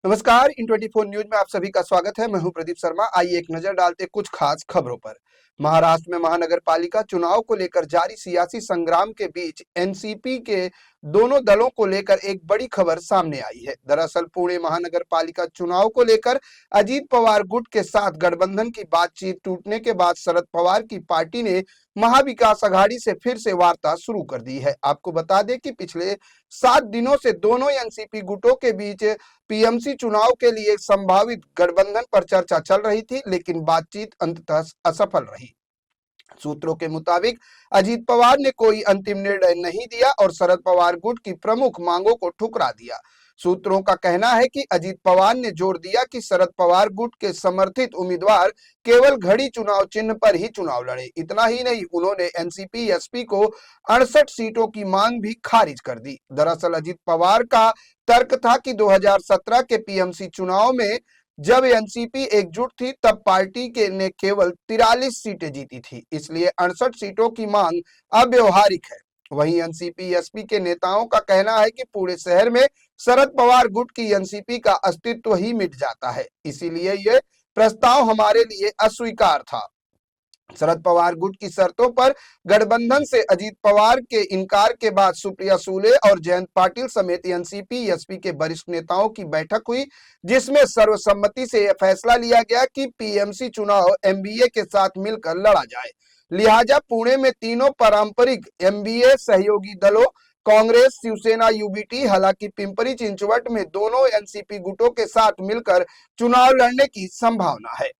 नमस्कार, इन 24 न्यूज में आप सभी का स्वागत है। मैं हूं प्रदीप शर्मा। आइए एक नजर डालते कुछ खास खबरों पर। महाराष्ट्र में महानगर पालिका चुनाव को लेकर जारी सियासी संग्राम के बीच एनसीपी के दोनों दलों को लेकर एक बड़ी खबर सामने आई है। दरअसल पुणे महानगर पालिका चुनाव को लेकर अजीत पवार गुट के साथ गठबंधन की बातचीत टूटने के बाद शरद पवार की पार्टी ने महाविकास अघाड़ी से फिर से वार्ता शुरू कर दी है। आपको बता दें कि पिछले 7 दिनों से दोनों एनसीपी गुटों के बीच पीएमसी चुनाव के लिए संभावित गठबंधन पर चर्चा चल रही थी, लेकिन बातचीत अंततः असफल रही। सूत्रों के मुताबिक अजीत पवार ने कोई अंतिम निर्णय नहीं दिया और शरद पवार गुट की प्रमुख मांगों को ठुकरा दिया। सूत्रों का कहना है कि अजीत पवार ने जोर दिया कि शरद पवार गुट के समर्थित उम्मीदवार केवल घड़ी चुनाव चिन्ह पर ही चुनाव लड़े। इतना ही नहीं, उन्होंने एनसीपी एसपी को 68 सीटों की मांग भी खारिज कर दी। दरअसल अजीत पवार का तर्क था कि 2017 के पीएमसी चुनाव में जब एनसीपी एकजुट थी तब पार्टी के ने केवल 43 सीटें जीती थी, इसलिए 68 सीटों की मांग अव्यवहारिक है। वहीं एनसीपी एसपी के नेताओं का कहना है कि पूरे शहर में शरद पवार गुट की एनसीपी का अस्तित्व ही मिट जाता है, इसीलिए ये प्रस्ताव हमारे लिए अस्वीकार था। शरद पवार गुट की शर्तों पर गठबंधन से अजीत पवार के इनकार के बाद सुप्रिया सूले और जयंत पाटिल समेत एनसीपी एसपी के वरिष्ठ नेताओं की बैठक हुई, जिसमें सर्वसम्मति से यह फैसला लिया गया कि पीएमसी चुनाव एमबीए के साथ मिलकर लड़ा जाए। लिहाजा पुणे में तीनों पारंपरिक एमबीए सहयोगी दलों कांग्रेस, शिवसेना, यूबीटी, हालांकि पिंपरी चिंचवट में दोनों एनसीपी गुटों के साथ मिलकर चुनाव लड़ने की संभावना है।